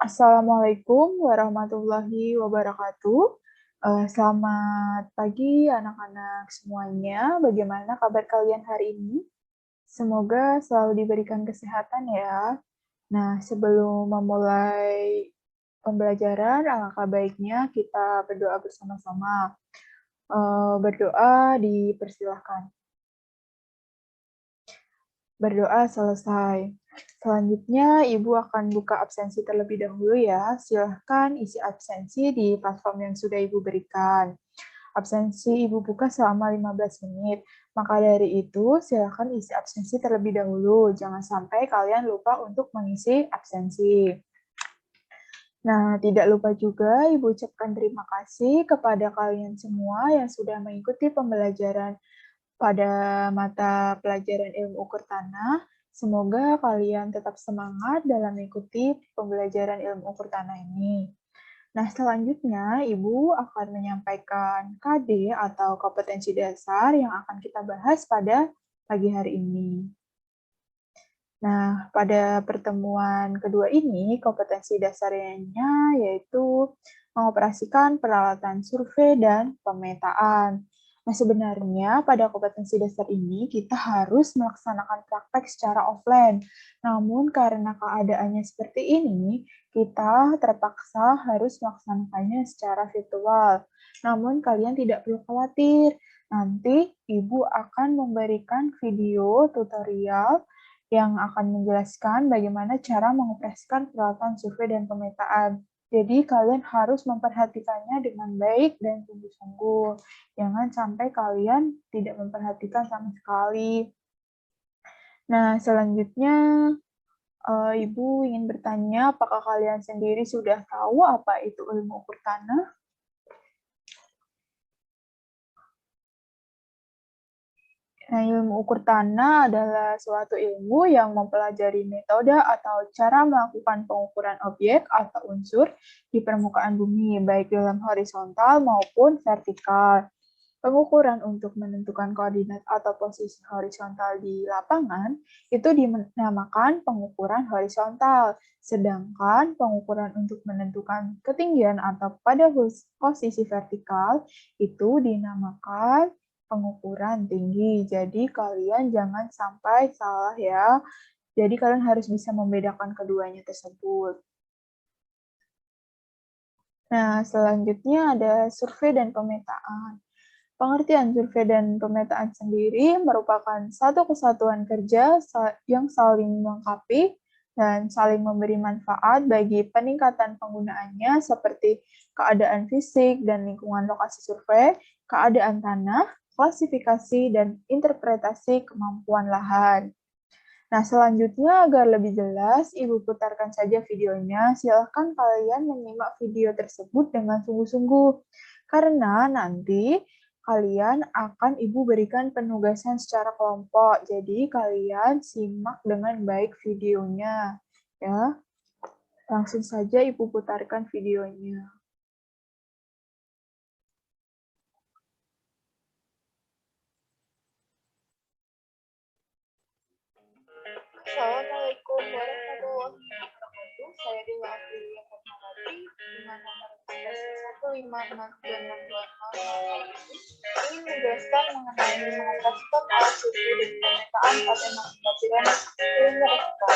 Assalamualaikum warahmatullahi wabarakatuh. Selamat pagi anak-anak semuanya. Bagaimana kabar kalian hari ini? Semoga selalu diberikan kesehatan ya. Nah, sebelum memulai pembelajaran, alangkah baiknya kita berdoa bersama-sama. Berdoa dipersilahkan. Berdoa selesai. Selanjutnya, Ibu akan buka absensi terlebih dahulu ya. Silahkan isi absensi di platform yang sudah Ibu berikan. Absensi Ibu buka selama 15 menit. Maka dari itu, silahkan isi absensi terlebih dahulu. Jangan sampai kalian lupa untuk mengisi absensi. Nah, tidak lupa juga Ibu ucapkan terima kasih kepada kalian semua yang sudah mengikuti pembelajaran pada mata pelajaran ilmu ukur tanah. Semoga kalian tetap semangat dalam mengikuti pembelajaran ilmu ukur tanah ini. Nah, selanjutnya Ibu akan menyampaikan KD atau kompetensi dasar yang akan kita bahas pada pagi hari ini. Nah, pada pertemuan kedua ini, kompetensi dasarnya yaitu mengoperasikan peralatan survei dan pemetaan. Nah, sebenarnya pada kompetensi dasar ini kita harus melaksanakan praktek secara offline. Namun, karena keadaannya seperti ini, kita terpaksa harus melaksanakannya secara virtual. Namun, kalian tidak perlu khawatir. Nanti, Ibu akan memberikan video tutorial yang akan menjelaskan bagaimana cara mengoperasikan peralatan survei dan pemetaan. Jadi kalian harus memperhatikannya dengan baik dan sungguh-sungguh. Jangan sampai kalian tidak memperhatikan sama sekali. Nah, selanjutnya Ibu ingin bertanya, apakah kalian sendiri sudah tahu apa itu ilmu ukur tanah? Nah, ilmu ukur tanah adalah suatu ilmu yang mempelajari metode atau cara melakukan pengukuran objek atau unsur di permukaan bumi, baik dalam horizontal maupun vertikal. Pengukuran untuk menentukan koordinat atau posisi horizontal di lapangan itu dinamakan pengukuran horizontal, sedangkan pengukuran untuk menentukan ketinggian atau pada posisi vertikal itu dinamakan pengukuran tinggi. Jadi kalian jangan sampai salah ya. Jadi kalian harus bisa membedakan keduanya tersebut. Nah, selanjutnya ada survei dan pemetaan. Pengertian survei dan pemetaan sendiri merupakan satu kesatuan kerja yang saling melengkapi dan saling memberi manfaat bagi peningkatan penggunaannya seperti keadaan fisik dan lingkungan lokasi survei, keadaan tanah, klasifikasi, dan interpretasi kemampuan lahan. Nah, selanjutnya agar lebih jelas, Ibu putarkan saja videonya. Silahkan kalian menyimak video tersebut dengan sungguh-sungguh. Karena nanti kalian akan Ibu berikan penugasan secara kelompok. Jadi kalian simak dengan baik videonya. Ya, langsung saja Ibu putarkan videonya. Assalamualaikum warahmatullahi wabarakatuh. Saya Dewa Aprilia Fatmawati dengan nomor 1569626. Ingin menjelaskan mengenai mengoperasikan alat survei dan pemetaan pada pembelajaran ilmu fisika.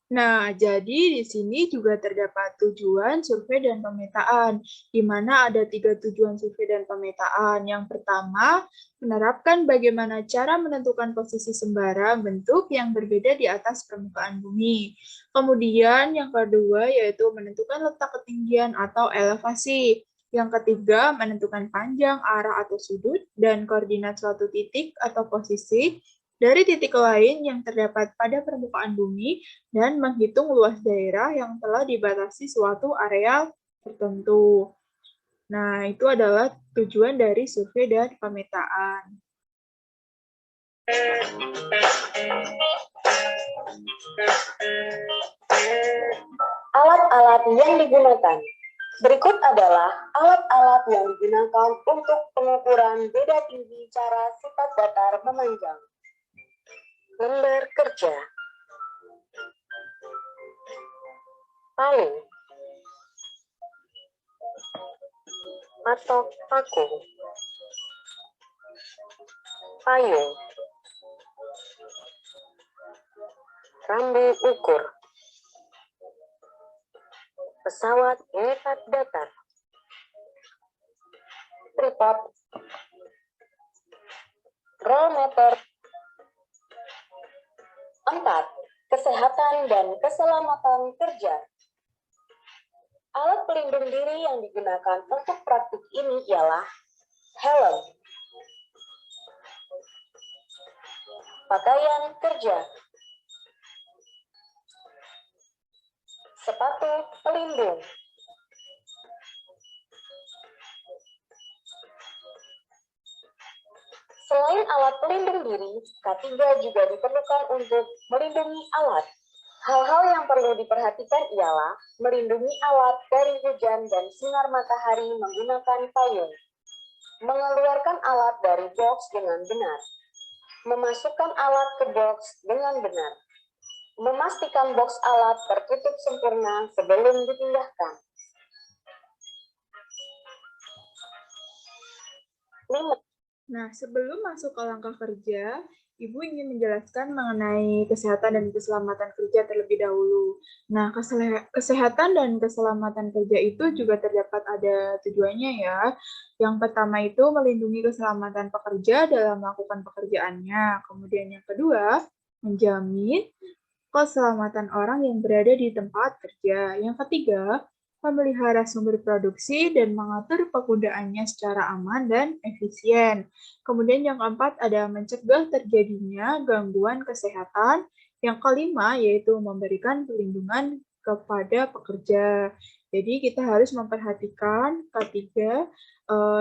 Nah, Nah, jadi di sini juga terdapat tujuan survei dan pemetaan, di mana ada 3 tujuan survei dan pemetaan. Yang pertama, menerapkan bagaimana cara menentukan posisi sembarang bentuk yang berbeda di atas permukaan bumi. Kemudian yang kedua yaitu menentukan letak ketinggian atau elevasi. Yang ketiga, menentukan panjang, arah atau sudut, dan koordinat suatu titik atau posisi dari titik lain yang terdapat pada permukaan bumi dan menghitung luas daerah yang telah dibatasi suatu areal tertentu. Nah, itu adalah tujuan dari survei dan pemetaan. Alat-alat yang digunakan. Berikut adalah alat-alat yang digunakan untuk pengukuran beda tinggi cara sifat datar memanjang. Lembar kerja, palu, patok paku, payung, rambu ukur, pesawat pengikat datar, tripod, rollmeter. 4. Kesehatan dan keselamatan kerja. Alat pelindung diri yang digunakan untuk praktik ini ialah helm, pakaian kerja, sepatu pelindung, selain alat pelindung diri, K3 juga diperlukan untuk melindungi alat. Hal-hal yang perlu diperhatikan ialah melindungi alat dari hujan dan sinar matahari menggunakan payung, mengeluarkan alat dari box dengan benar, memasukkan alat ke box dengan benar, memastikan box alat tertutup sempurna sebelum dipindahkan. 5. Nah, sebelum masuk ke langkah kerja, Ibu ingin menjelaskan mengenai kesehatan dan keselamatan kerja terlebih dahulu. Nah, kesehatan dan keselamatan kerja itu juga terdapat ada tujuannya ya. Yang pertama itu melindungi keselamatan pekerja dalam melakukan pekerjaannya. Kemudian yang kedua, menjamin keselamatan orang yang berada di tempat kerja. Yang ketiga, memelihara sumber produksi dan mengatur penggunaannya secara aman dan efisien. Kemudian yang keempat ada mencegah terjadinya gangguan kesehatan. Yang kelima yaitu memberikan perlindungan kepada pekerja. Jadi kita harus memperhatikan ketiga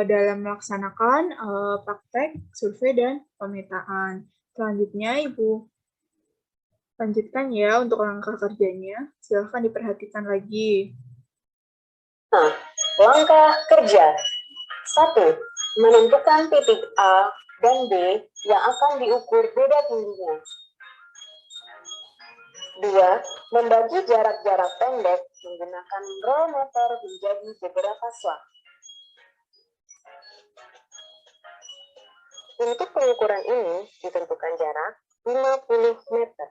dalam melaksanakan praktek survei dan pemetaan. Selanjutnya Ibu lanjutkan ya untuk langkah kerjanya. Silahkan diperhatikan lagi. Langkah kerja. 1. Menentukan titik A dan B yang akan diukur beda tingginya. 2. Membagi jarak-jarak pendek menggunakan rollmeter menjadi beberapa slag. Untuk pengukuran ini ditentukan jarak 50 meter.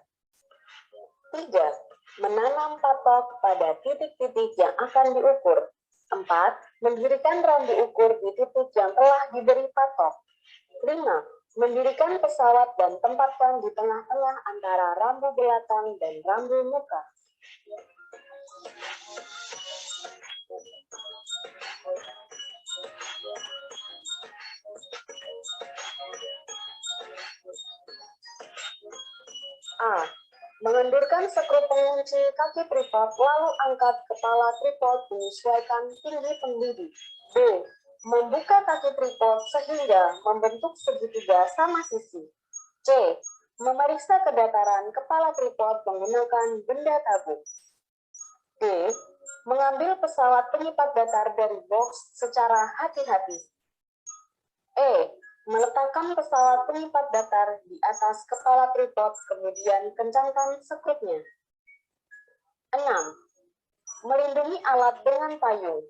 3. Menanam patok pada titik-titik yang akan diukur. 4. Mendirikan rambu ukur di titik yang telah diberi patok. 5. Mendirikan pesawat dan tempatkan di tengah-tengah antara rambu belakang dan rambu muka. A. Mengendurkan skru pengunci kaki tripod lalu angkat kepala tripod menyesuaikan tinggi pendidih. B. Membuka kaki tripod sehingga membentuk segitiga sama sisi. C. Memeriksa kedataran kepala tripod menggunakan benda tabung. D. Mengambil pesawat pengipat datar dari box secara hati-hati. E. Meletakkan pesawat pengipat datar di atas kepala tripod, kemudian kencangkan sekrupnya. 6. Melindungi alat dengan payung.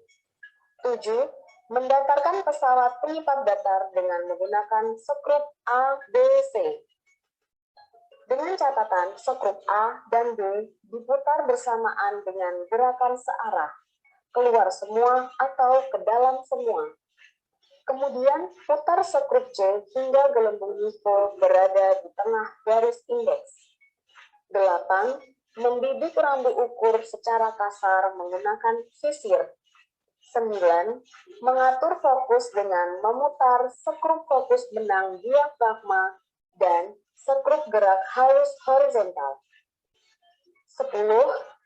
7. Mendatarkan pesawat pengipat datar dengan menggunakan sekrup A, B, C. Dengan catatan, sekrup A dan B diputar bersamaan dengan gerakan searah, keluar semua atau ke dalam semua. Kemudian putar skrup C hingga gelembung hipo berada di tengah garis indeks. 8. Membidik rambu ukur secara kasar menggunakan sisir. 9. Mengatur fokus dengan memutar skrup fokus benang diafragma dan skrup gerak halus horizontal. 10.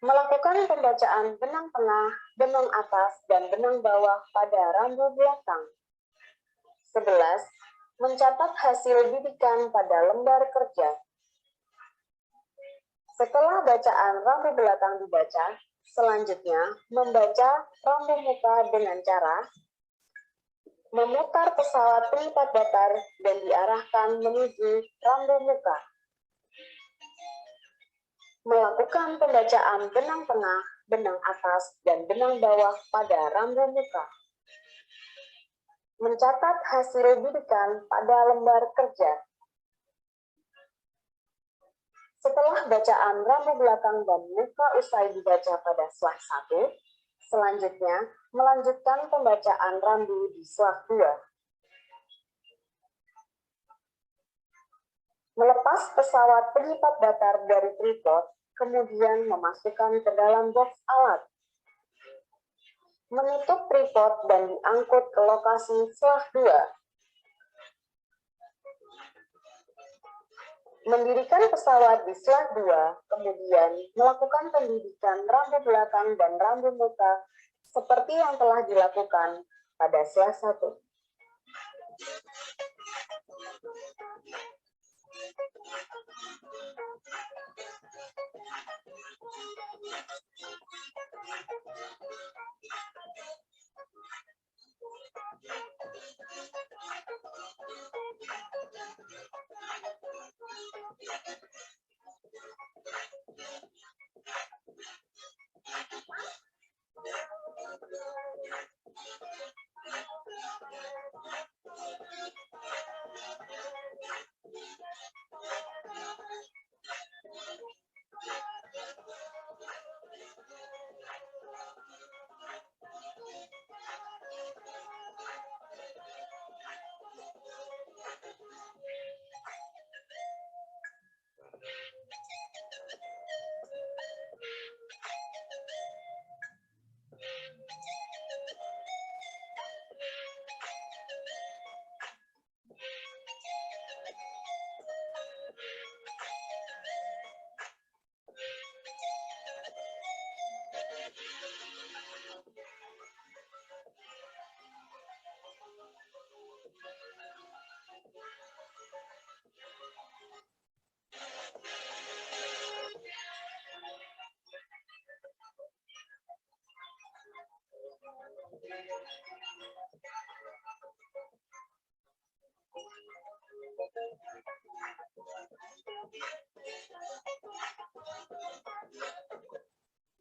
Melakukan pembacaan benang tengah, benang atas, dan benang bawah pada rambu belakang. 11. Mencatat hasil bidikan pada lembar kerja. Setelah bacaan rambu belakang dibaca, selanjutnya membaca rambu muka dengan cara memutar pesawat pelipat datar dan diarahkan menuju rambu muka. Melakukan pembacaan benang tengah, benang atas, dan benang bawah pada rambu muka. Mencatat hasil bidikan pada lembar kerja. Setelah bacaan rambu belakang dan muka usai dibaca pada slag 1, selanjutnya melanjutkan pembacaan rambu di slag 2. Melepas pesawat pelipat datar dari tripod, kemudian memasukkan ke dalam box alat. Menutup tripod dan diangkut ke lokasi slag 2. Mendirikan pesawat di slag 2, kemudian melakukan pendidikan rambu belakang dan rambu muka seperti yang telah dilakukan pada slag 1.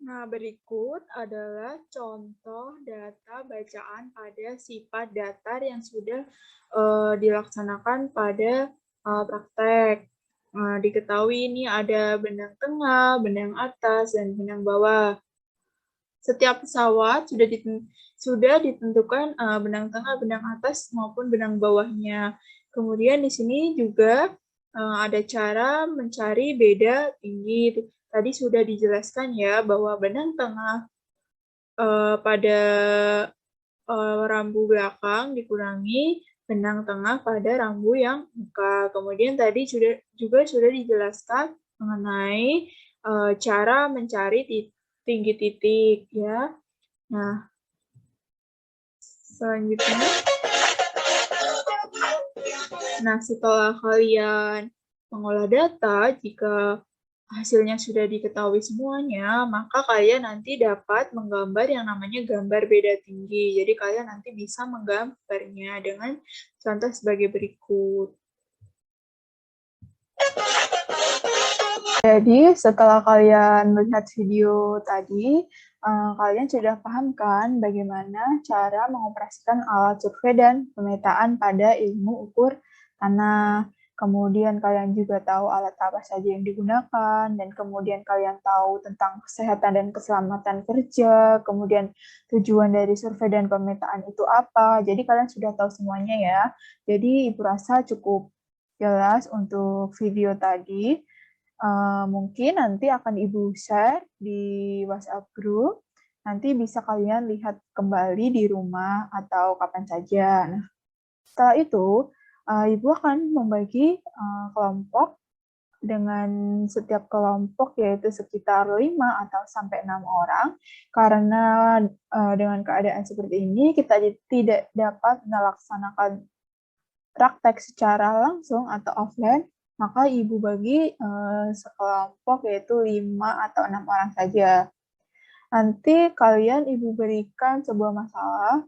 Nah, berikut adalah contoh data bacaan pada sifat datar yang sudah dilaksanakan pada praktek. Diketahui ini ada benang tengah, benang atas, dan benang bawah. Setiap pesawat sudah ditentukan benang tengah, benang atas, maupun benang bawahnya. Kemudian di sini juga ada cara mencari beda tinggi. Tadi sudah dijelaskan ya bahwa benang tengah pada rambu belakang dikurangi benang tengah pada rambu yang muka. Kemudian tadi juga sudah dijelaskan mengenai cara mencari tinggi titik ya. Nah, selanjutnya, setelah kalian mengolah data, jika hasilnya sudah diketahui semuanya, maka kalian nanti dapat menggambar yang namanya gambar beda tinggi. Jadi kalian nanti bisa menggambarnya dengan contoh sebagai berikut. Jadi setelah kalian melihat video tadi, kalian sudah paham kan bagaimana cara mengoperasikan alat survei dan pemetaan pada ilmu ukur tanah. kemudian kalian juga tahu alat apa saja yang digunakan, dan kemudian kalian tahu tentang kesehatan dan keselamatan kerja, kemudian tujuan dari survei dan pemetaan itu apa. Jadi kalian sudah tahu semuanya ya. Jadi Ibu rasa cukup jelas untuk video tadi. Mungkin nanti akan Ibu share di WhatsApp group. Nanti bisa kalian lihat kembali di rumah atau kapan saja. Nah, setelah itu, Ibu akan membagi kelompok dengan setiap kelompok yaitu sekitar 5 atau sampai 6 orang, karena dengan keadaan seperti ini kita tidak dapat melaksanakan praktek secara langsung atau offline, maka Ibu bagi sekelompok yaitu 5 atau 6 orang saja. Nanti kalian Ibu berikan sebuah masalah,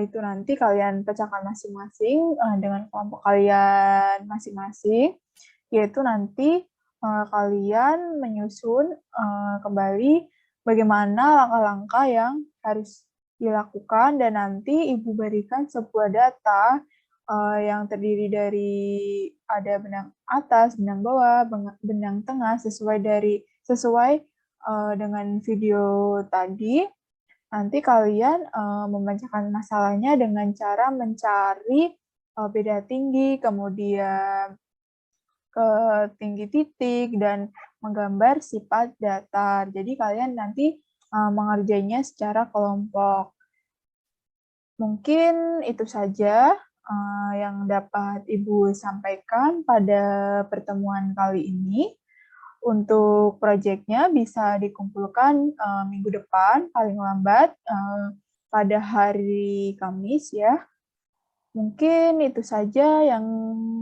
itu nanti kalian pecahkan masing-masing dengan kelompok kalian masing-masing, yaitu nanti kalian menyusun kembali bagaimana langkah-langkah yang harus dilakukan, dan nanti Ibu berikan sebuah data yang terdiri dari ada benang atas, benang bawah, benang tengah sesuai dengan video tadi. Nanti kalian membacakan masalahnya dengan cara mencari beda tinggi, kemudian ke tinggi titik, dan menggambar sifat datar. Jadi kalian nanti mengerjainya secara kelompok. Mungkin itu saja yang dapat Ibu sampaikan pada pertemuan kali ini. Untuk proyeknya bisa dikumpulkan minggu depan, paling lambat pada hari Kamis ya. Mungkin itu saja yang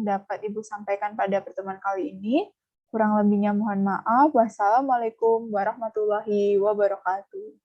dapat Ibu sampaikan pada pertemuan kali ini. Kurang lebihnya mohon maaf. Wassalamualaikum warahmatullahi wabarakatuh.